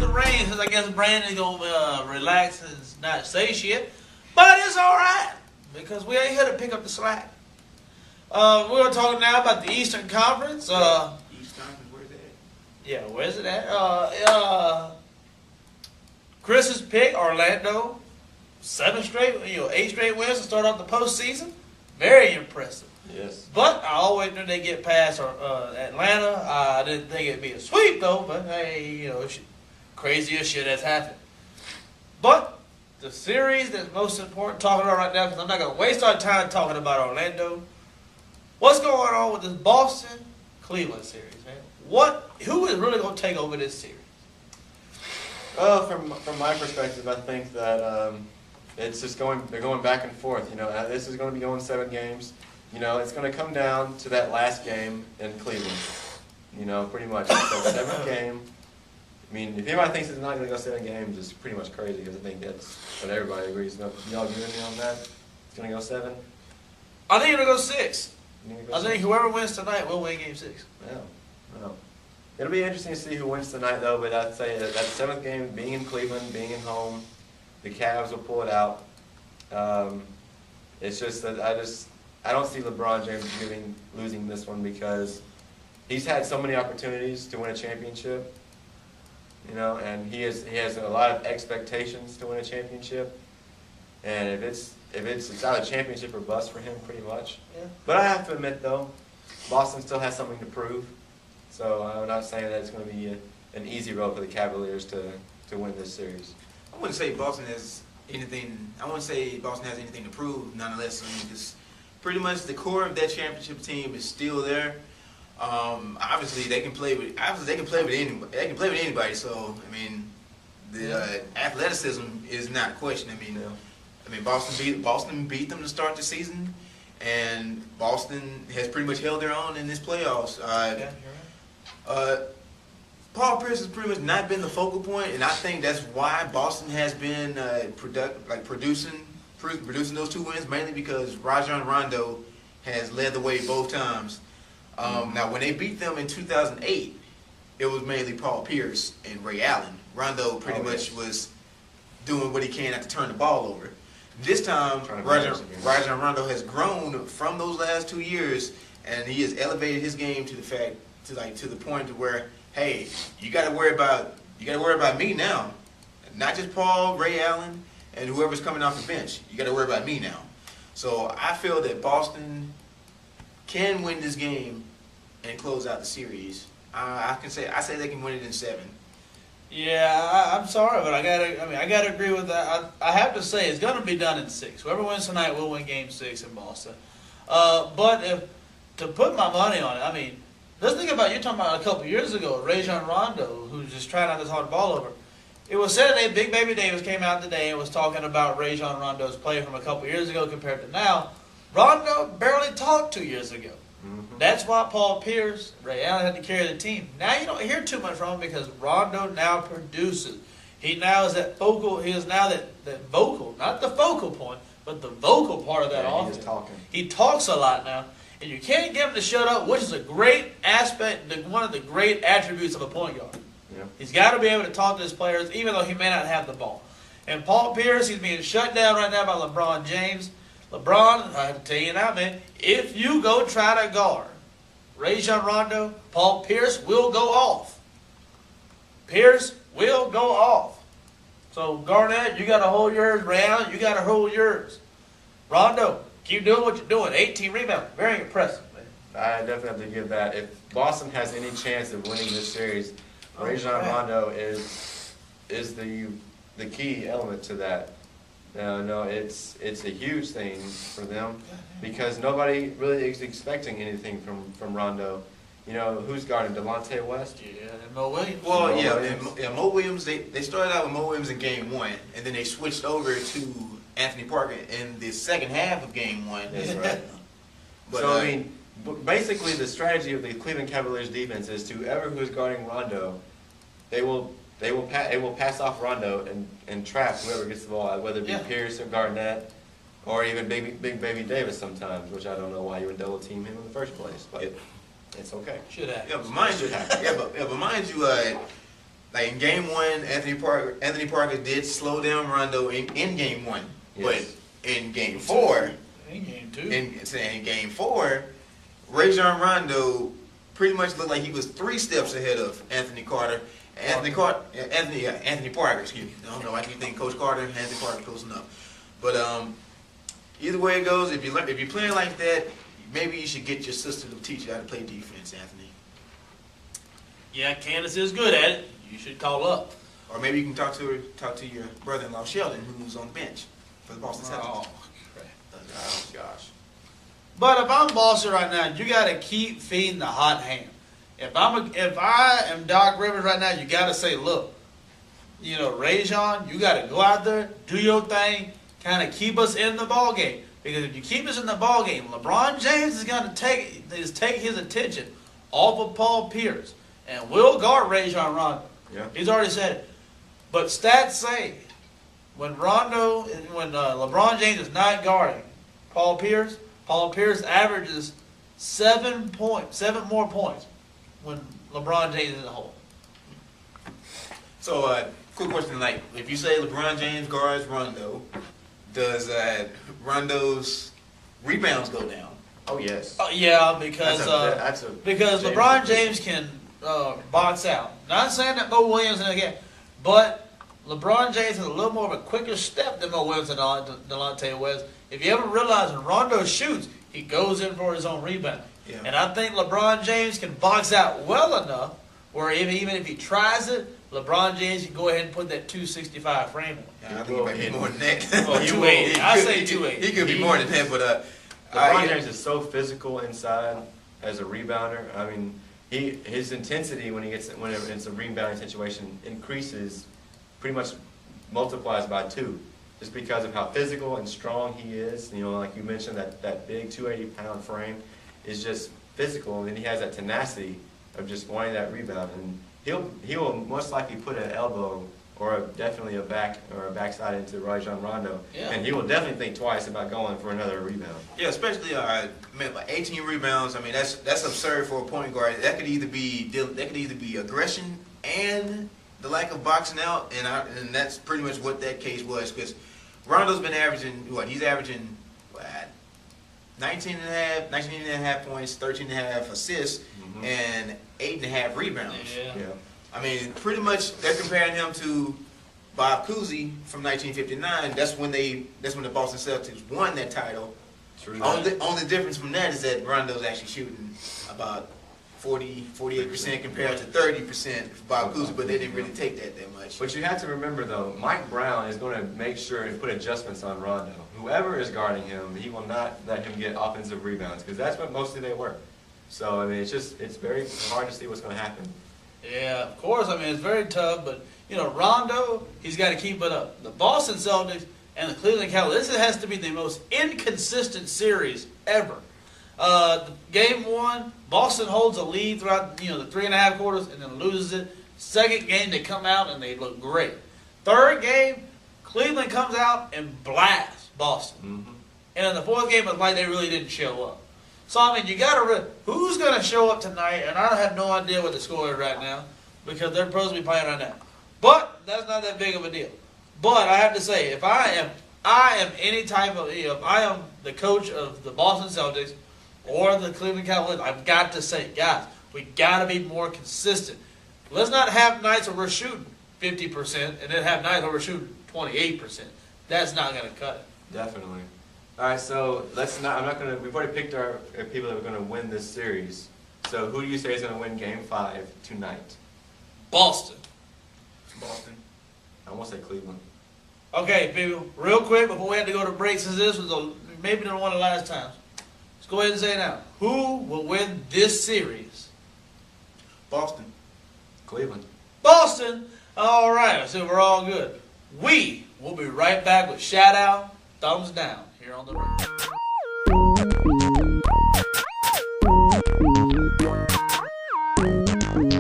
the rain because I guess Brandon's going to relax and not say shit. But it's all right because we ain't here to pick up the slack. We're talking now about the Eastern Conference. East Conference, where's that? Yeah, where's it at? Chris's pick, Orlando. 8 straight wins to start off the postseason. Very impressive. Yes. But I always knew they'd get past Atlanta. I didn't think it'd be a sweep, though. But, hey, crazier shit has happened. But the series that's most important talking about right now, because I'm not going to waste our time talking about Orlando. What's going on with this Boston-Cleveland series, man? Who is really going to take over this series? Well, from my perspective, I think that it's just they're going back and forth. This is going to be going 7 games. It's going to come down to that last game in Cleveland. Pretty much. So 7th game. I mean, if anybody thinks it's not going to go 7 games, it's pretty much crazy because I think that's what everybody agrees. Y'all agree with me on that? It's going to go 7? I think it'll go 6. I think whoever wins tonight will win Game 6. Yeah. Well, it'll be interesting to see who wins tonight, though. But I'd say that 7th game, being in Cleveland, being at home, the Cavs will pull it out. It's just that I don't see LeBron James losing this one because he's had so many opportunities to win a championship. And he has a lot of expectations to win a championship. And if it's either championship or bust for him, pretty much. Yeah. But I have to admit, though, Boston still has something to prove. So I'm not saying that it's going to be an easy road for the Cavaliers to win this series. I wouldn't say Boston has anything. I wouldn't say Boston has anything to prove. Nonetheless, because pretty much the core of that championship team is still there. Obviously, they can play with anybody. They can play with anybody. So I mean, the athleticism is not a question. I mean, Boston beat them to start the season, and Boston has pretty much held their own in this playoffs. Paul Pierce has pretty much not been the focal point, and I think that's why Boston has been producing those 2 wins, mainly because Rajon Rondo has led the way both times. Now, when they beat them in 2008, it was mainly Paul Pierce and Ray Allen. Rondo pretty much was doing what he can not to turn the ball over. This time, Rajon Rondo has grown from those last 2 years, and he has elevated his game to the point to where, hey, you got to worry about me now, not just Paul, Ray Allen, and whoever's coming off the bench. You got to worry about me now. So I feel that Boston can win this game and close out the series. I say they can win it in 7. Yeah, I'm sorry, but I gotta agree with that. I have to say it's gonna be done in 6. Whoever wins tonight will win Game 6 in Boston. But to put my money on it, let's think about you're talking about a couple years ago, Rajon Rondo, who's just trying not to turn the ball over. It was said that Big Baby Davis came out today and was talking about Rajon Rondo's play from a couple years ago compared to now. Rondo barely talked 2 years ago. Mm-hmm. That's why Paul Pierce, Ray Allen had to carry the team. Now you don't hear too much from him because Rondo now produces. He now is that vocal. He is now that vocal, not the focal point, but the vocal part of that offense. He's talking. He talks a lot now, and you can't get him to shut up, which is a great aspect, one of the great attributes of a point guard. Yeah. He's got to be able to talk to his players, even though he may not have the ball. And Paul Pierce, he's being shut down right now by LeBron James. LeBron, I have to tell you now, man, if you go try to guard Rajon Rondo, Paul Pierce will go off. Pierce will go off. So, Garnett, you got to hold yours. Ray Allen, you got to hold yours. Rondo, keep doing what you're doing. 18 rebounds. Very impressive, man. I definitely have to give that. If Boston has any chance of winning this series, Rajon Rondo is the key element to that. No, it's a huge thing for them because nobody really is expecting anything from Rondo. Who's guarding Delonte West? Yeah, and Mo Williams. Well, Mo Williams. They started out with Mo Williams in Game 1, and then they switched over to Anthony Parker in the second half of Game 1. That's right. But, basically the strategy of the Cleveland Cavaliers defense is to whoever who is guarding Rondo, they will pass off Rondo and trap whoever gets the ball, whether it be Pierce or Garnett or even Big Baby Davis sometimes, which I don't know why you would double team him in the first place, but it's okay. Should have. But mind you, like in game one, Anthony Parker did slow down Rondo in game one, Yes. but in game four, In game two. in game four, Rajon Rondo pretty much looked like he was 3 steps ahead of Anthony Parker. Excuse me. I don't know. I keep thinking Coach Carter, Anthony Parker close enough. But either way it goes, if you're playing like that, maybe you should get your sister to teach you how to play defense, Anthony. Yeah, Candace is good at it. You should call up. Or maybe you can talk to your brother-in-law Sheldon, who's on the bench for the Boston Celtics. Oh, crap. Oh gosh. But if I'm Boston right now, you got to keep feeding the hot hand. If I am Doc Rivers right now, you got to say, look, Rajon, you got to go out there, do your thing, kind of keep us in the ball game. Because if you keep us in the ball game, LeBron James is going to take his attention off of Paul Pierce, and will guard Rajon Rondo. Yeah. He's already said it. But stats say when LeBron James is not guarding Paul Pierce averages 7 more points when LeBron James is in the hole. So, quick question tonight. If you say LeBron James guards Rondo, does Rondo's rebounds go down? Oh yes. Yeah, because James LeBron James can box out. Not saying that Mo Williams in the game, but LeBron James has a little more of a quicker step than Mo Williams and Delonte West. If you ever realize when Rondo shoots, he goes in for his own rebound. Yeah. And I think LeBron James can box out well enough where even if he tries it, LeBron James can go ahead and put that 265 frame on. Yeah, I think he might be more than that. Well, 280. I say 280. He could be more than that, but LeBron James is so physical inside as a rebounder. I mean, his intensity when it's a rebounding situation increases, pretty much multiplies by 2, just because of how physical and strong he is. Like you mentioned, that big 280-pound frame is just physical, and then he has that tenacity of just wanting that rebound, and he will most likely put an elbow or definitely a backside into Rajon Rondo, Yeah. and he will definitely think twice about going for another rebound. yeah, especially like 18 rebounds. I mean, that's absurd for a point guard. That could either be aggression and the lack of boxing out, and that's pretty much what that case was. Because Rondo's been averaging He's averaging 19 and a half points, 13 and a half assists, and 8.5 rebounds. Yeah. I mean, pretty much they're comparing him to Bob Cousy from 1959. That's when the Boston Celtics won that title. True. Only difference from that is that Rondo's actually shooting about 48% compared to 30% for Bob Cousy, but they didn't really take that much. But you have to remember, though, Mike Brown is going to make sure and put adjustments on Rondo. Whoever is guarding him, he will not let him get offensive rebounds, because that's what mostly they work. So, I mean, it's very hard to see what's going to happen. Yeah, of course. I mean, it's very tough, but, Rondo, he's got to keep it up. The Boston Celtics and the Cleveland Cavaliers, this has to be the most inconsistent series ever. Game 1, Boston holds a lead throughout, the 3.5 quarters and then loses it. Second game, they come out and they look great. Third game, Cleveland comes out and blasts Boston. Mm-hmm. And in the fourth game, it's like they really didn't show up. So, I mean, you got to who's going to show up tonight? And I have no idea what the score is right now because they're supposed to be playing right now. But that's not that big of a deal. But I have to say, if I am any type of, if I am the coach of the Boston Celtics or the Cleveland Cavaliers, I've got to say, guys, we got to be more consistent. Let's not have nights where we're shooting 50% and then have nights where we're shooting 28%. That's not going to cut it. Definitely. All right, so we've already picked our people that are going to win this series. So who do you say is going to win Game 5 tonight? Boston. I won't say Cleveland. Okay, people, real quick before we have to go to break, since this was maybe one of the last times, let's go ahead and say it now. Who will win this series? Boston. Cleveland. Boston. All right, so we're all good. We will be right back with shout out, thumbs down here on the radio.